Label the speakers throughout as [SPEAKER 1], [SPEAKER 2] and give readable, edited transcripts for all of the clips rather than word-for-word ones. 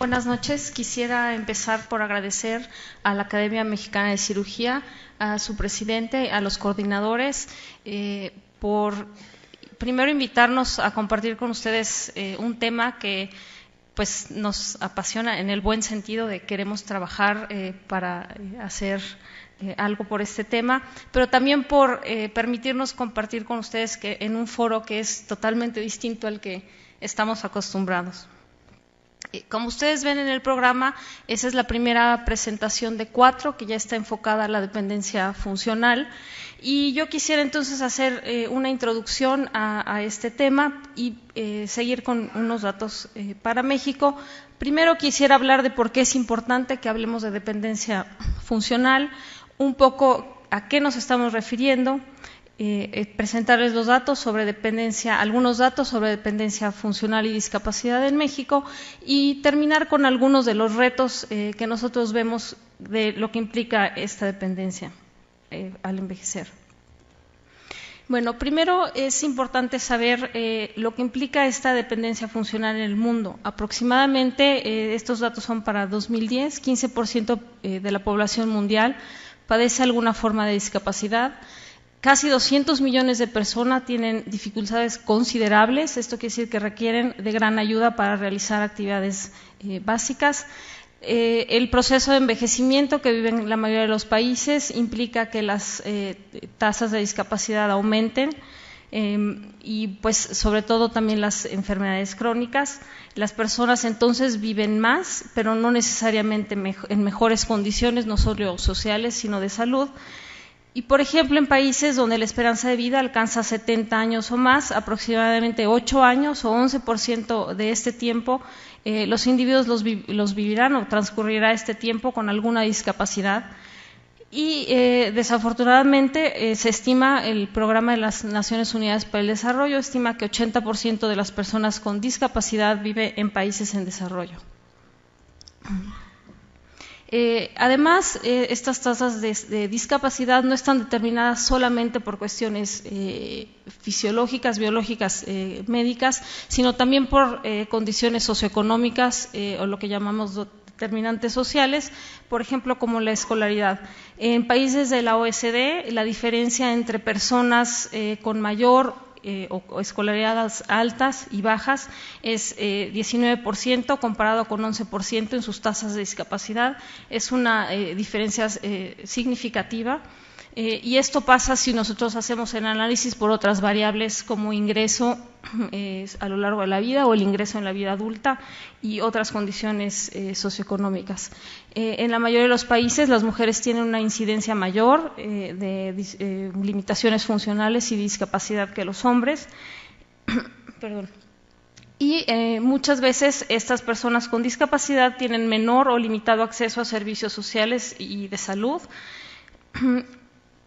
[SPEAKER 1] Buenas noches. Quisiera empezar por agradecer a la Academia Mexicana de Cirugía, a su presidente, a los coordinadores, por primero invitarnos a compartir con ustedes un tema que pues nos apasiona en el buen sentido de queremos trabajar para hacer algo por este tema, pero también por permitirnos compartir con ustedes que en un foro que es totalmente distinto al que estamos acostumbrados. Como ustedes ven en el programa, esa es la primera presentación de 4 que ya está enfocada a la dependencia funcional, y yo quisiera entonces hacer una introducción a este tema y seguir con unos datos para México. Primero quisiera hablar de por qué es importante que hablemos de dependencia funcional, un poco a qué nos estamos refiriendo, presentarles los datos sobre dependencia, algunos datos sobre dependencia funcional y discapacidad en México, y terminar con algunos de los retos que nosotros vemos de lo que implica esta dependencia al envejecer. Bueno, primero es importante saber lo que implica esta dependencia funcional en el mundo. Aproximadamente, estos datos son para 2010, 15% de la población mundial padece alguna forma de discapacidad. Casi 200 millones de personas tienen dificultades considerables, esto quiere decir que requieren de gran ayuda para realizar actividades básicas. El proceso de envejecimiento que viven la mayoría de los países implica que las tasas de discapacidad aumenten y pues sobre todo también las enfermedades crónicas. Las personas entonces viven más, pero no necesariamente en mejores condiciones, no solo sociales, sino de salud. Y, por ejemplo, en países donde la esperanza de vida alcanza 70 años o más, aproximadamente 8 años o 11% de este tiempo, los individuos los vivirán o transcurrirá este tiempo con alguna discapacidad. Y, desafortunadamente, se estima, el Programa de las Naciones Unidas para el Desarrollo estima que 80% de las personas con discapacidad vive en países en desarrollo. Además, estas tasas de discapacidad no están determinadas solamente por cuestiones fisiológicas, biológicas, médicas, sino también por condiciones socioeconómicas o lo que llamamos determinantes sociales, por ejemplo, como la escolaridad. En países de la OECD, la diferencia entre personas con mayor o escolaridades altas y bajas es 19% comparado con 11% en sus tasas de discapacidad. Es una diferencia significativa. Y esto pasa si nosotros hacemos el análisis por otras variables como ingreso a lo largo de la vida o el ingreso en la vida adulta y otras condiciones socioeconómicas. En la mayoría de los países las mujeres tienen una incidencia mayor de limitaciones funcionales y discapacidad que los hombres. Perdón. Y muchas veces estas personas con discapacidad tienen menor o limitado acceso a servicios sociales y de salud.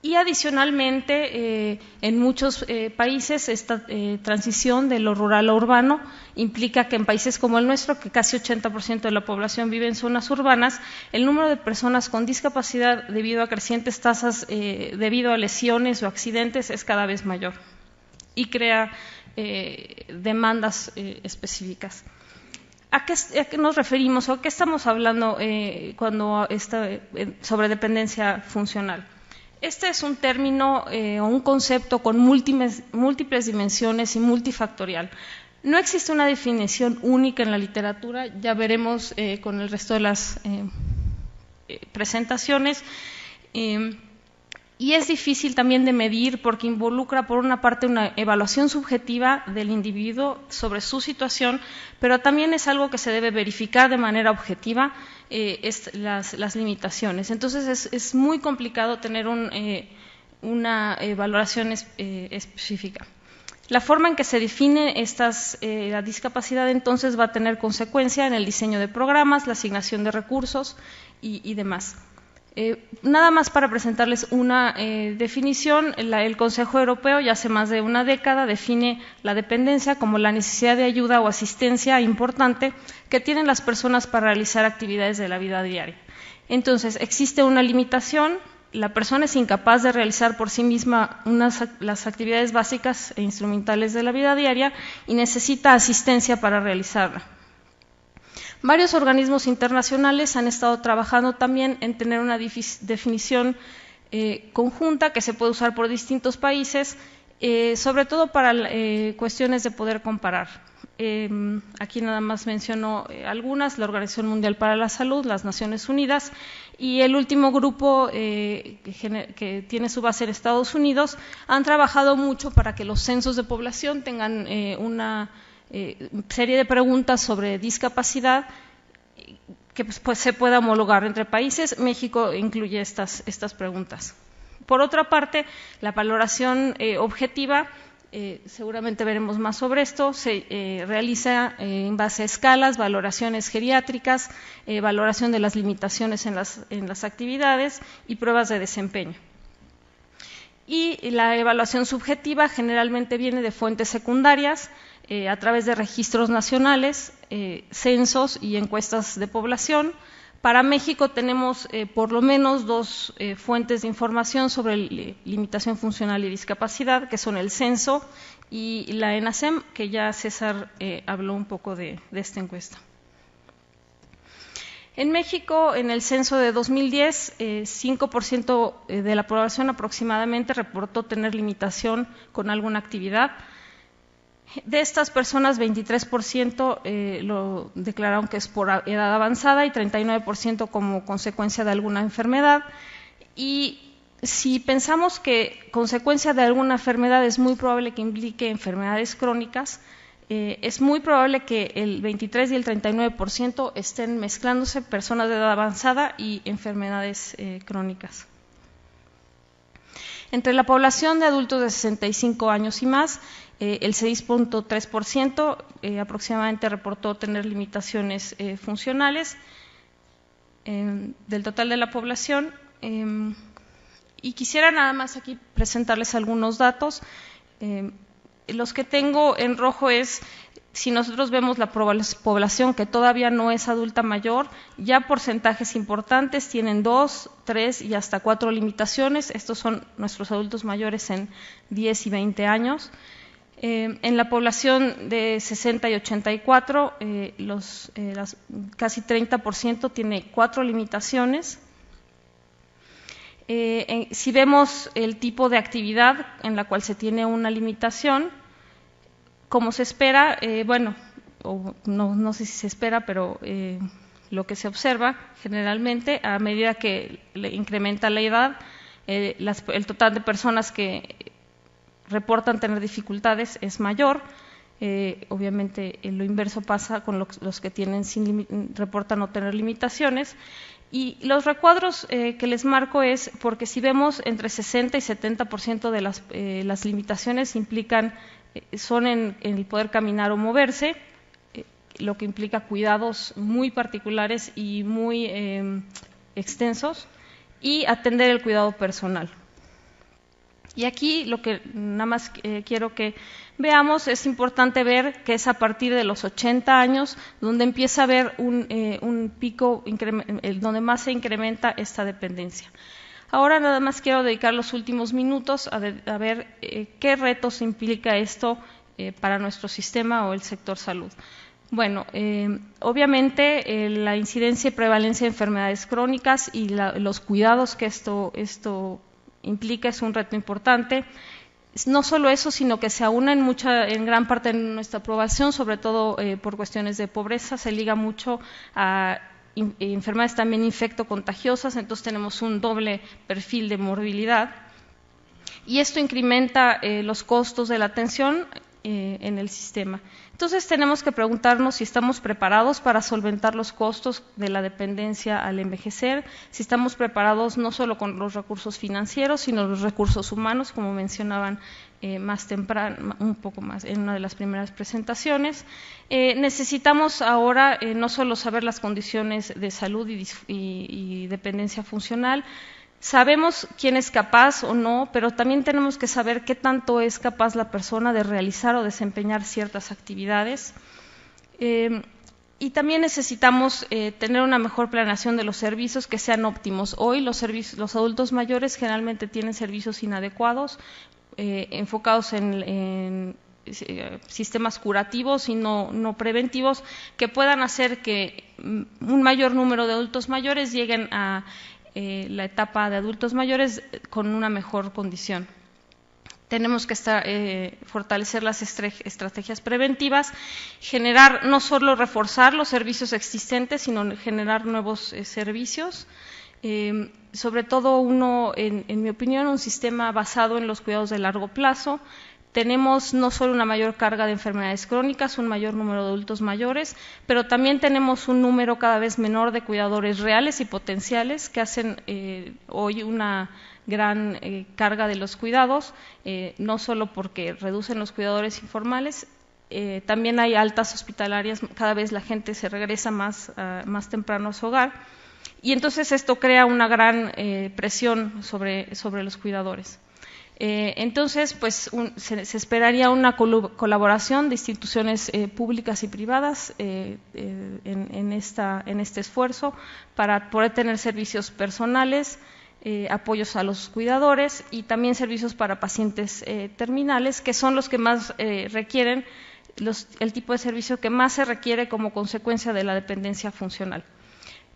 [SPEAKER 1] Y adicionalmente, en muchos países esta transición de lo rural a urbano implica que en países como el nuestro, que casi 80% de la población vive en zonas urbanas, el número de personas con discapacidad debido a crecientes tasas, debido a lesiones o accidentes, es cada vez mayor y crea demandas específicas. ¿A qué nos referimos o a qué estamos hablando cuando sobre dependencia funcional? Este es un término o un concepto con múltiples dimensiones y multifactorial. No existe una definición única en la literatura, ya veremos con el resto de las presentaciones. Y es difícil también de medir porque involucra, por una parte, una evaluación subjetiva del individuo sobre su situación, pero también es algo que se debe verificar de manera objetiva, las limitaciones. Entonces, es muy complicado tener una valoración específica. La forma en que se define la discapacidad, entonces, va a tener consecuencia en el diseño de programas, la asignación de recursos y demás. Nada más para presentarles una definición, el Consejo Europeo ya hace más de una década define la dependencia como la necesidad de ayuda o asistencia importante que tienen las personas para realizar actividades de la vida diaria. Entonces, existe una limitación, la persona es incapaz de realizar por sí misma las actividades básicas e instrumentales de la vida diaria y necesita asistencia para realizarla. Varios organismos internacionales han estado trabajando también en tener una definición conjunta que se puede usar por distintos países, sobre todo para cuestiones de poder comparar. Aquí nada más menciono algunas: la Organización Mundial para la Salud, las Naciones Unidas, y el último grupo que tiene su base en Estados Unidos. Han trabajado mucho para que los censos de población tengan una serie de preguntas sobre discapacidad que pues se pueda homologar entre países. México incluye estas preguntas. Por otra parte, la valoración objetiva, seguramente veremos más sobre esto, se realiza en base a escalas, valoraciones geriátricas, valoración de las limitaciones en las actividades y pruebas de desempeño. Y la evaluación subjetiva generalmente viene de fuentes secundarias, a través de registros nacionales, censos y encuestas de población. Para México tenemos por lo menos dos fuentes de información sobre limitación funcional y discapacidad, que son el censo y la ENACEM, que ya César habló un poco de esta encuesta. En México, en el censo de 2010, 5% de la población aproximadamente reportó tener limitación con alguna actividad. De estas personas, 23% lo declararon que es por edad avanzada y 39% como consecuencia de alguna enfermedad. Y si pensamos que consecuencia de alguna enfermedad es muy probable que implique enfermedades crónicas, es muy probable que el 23 y el 39% estén mezclándose personas de edad avanzada y enfermedades crónicas. Entre la población de adultos de 65 años y más, el 6.3% aproximadamente reportó tener limitaciones funcionales del total de la población. Y quisiera nada más aquí presentarles algunos datos. Los que tengo en rojo es, si nosotros vemos la población que todavía no es adulta mayor, ya porcentajes importantes tienen 2, 3 y hasta 4 limitaciones. Estos son nuestros adultos mayores en 10 y 20 años. En la población de 60 y 84, casi 30% tiene 4 limitaciones. Si vemos el tipo de actividad en la cual se tiene una limitación, como se espera, no sé si se espera, pero lo que se observa generalmente, a medida que incrementa la edad, el total de personas que reportan tener dificultades es mayor. Obviamente lo inverso pasa con los que reportan no tener limitaciones. Y los recuadros que les marco es porque si vemos entre 60 y 70% de las limitaciones son en el poder caminar o moverse, lo que implica cuidados muy particulares y muy extensos, y atender el cuidado personal. Y aquí lo que nada más quiero que veamos, es importante ver que es a partir de los 80 años donde empieza a haber un pico, donde más se incrementa esta dependencia. Ahora nada más quiero dedicar los últimos minutos a ver qué retos implica esto para nuestro sistema o el sector salud. Bueno, obviamente la incidencia y prevalencia de enfermedades crónicas y los cuidados que esto implica es un reto importante. No solo eso, sino que se aúna en gran parte de nuestra población, sobre todo por cuestiones de pobreza, se liga mucho a enfermedades también infectocontagiosas, entonces tenemos un doble perfil de morbilidad. Y esto incrementa los costos de la atención en el sistema. Entonces tenemos que preguntarnos si estamos preparados para solventar los costos de la dependencia al envejecer, si estamos preparados no solo con los recursos financieros, sino los recursos humanos, como mencionaban más temprano, un poco más en una de las primeras presentaciones. Necesitamos ahora no solo saber las condiciones de salud y dependencia funcional. Sabemos quién es capaz o no, pero también tenemos que saber qué tanto es capaz la persona de realizar o desempeñar ciertas actividades. Y también necesitamos tener una mejor planeación de los servicios que sean óptimos. Hoy los adultos mayores generalmente tienen servicios inadecuados, enfocados en sistemas curativos y no preventivos, que puedan hacer que un mayor número de adultos mayores lleguen a la etapa de adultos mayores con una mejor condición. Tenemos que fortalecer las estrategias preventivas, no solo reforzar los servicios existentes, sino generar nuevos servicios. Sobre todo en mi opinión, un sistema basado en los cuidados de largo plazo. Tenemos no solo una mayor carga de enfermedades crónicas, un mayor número de adultos mayores, pero también tenemos un número cada vez menor de cuidadores reales y potenciales que hacen hoy una gran carga de los cuidados, no solo porque reducen los cuidadores informales, también hay altas hospitalarias, cada vez la gente se regresa más temprano a su hogar, y entonces esto crea una gran presión sobre los cuidadores. Entonces, pues se esperaría una colaboración de instituciones públicas y privadas en este esfuerzo para poder tener servicios personales, apoyos a los cuidadores y también servicios para pacientes terminales, que son los que más requieren, el tipo de servicio que más se requiere como consecuencia de la dependencia funcional.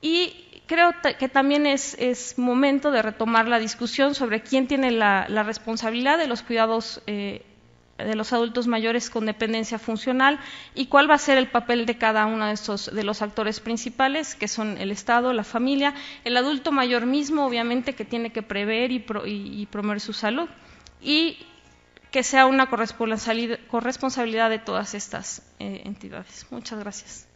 [SPEAKER 1] Y creo que también es momento de retomar la discusión sobre quién tiene la responsabilidad de los cuidados de los adultos mayores con dependencia funcional y cuál va a ser el papel de cada uno de los actores principales, que son el Estado, la familia, el adulto mayor mismo, obviamente, que tiene que prever y promover su salud, y que sea una corresponsabilidad de todas estas entidades. Muchas gracias.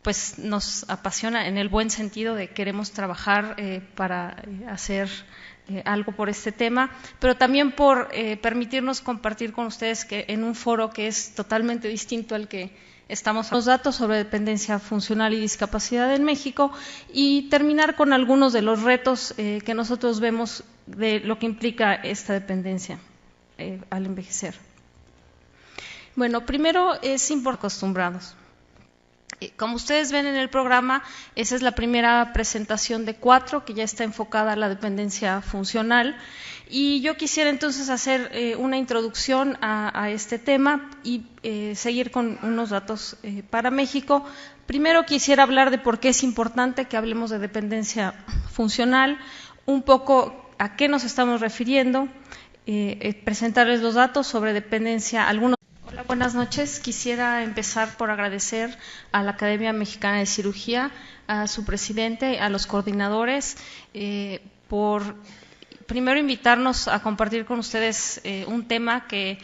[SPEAKER 1] Pues nos apasiona en el buen sentido de queremos trabajar para hacer algo por este tema, pero también por permitirnos compartir con ustedes que en un foro que es totalmente distinto al que estamos los datos sobre dependencia funcional y discapacidad en México, y terminar con algunos de los retos que nosotros vemos de lo que implica esta dependencia al envejecer. Bueno, primero es importante acostumbrados. Como ustedes ven en el programa, esa es la primera presentación de 4 que ya está enfocada a la dependencia funcional, y yo quisiera entonces hacer una introducción a este tema y seguir con unos datos para México. Primero quisiera hablar de por qué es importante que hablemos de dependencia funcional, un poco a qué nos estamos refiriendo, presentarles los datos sobre dependencia, algunos. Hola, buenas noches. Quisiera empezar por agradecer a la Academia Mexicana de Cirugía, a su presidente, a los coordinadores, por primero invitarnos a compartir con ustedes un tema que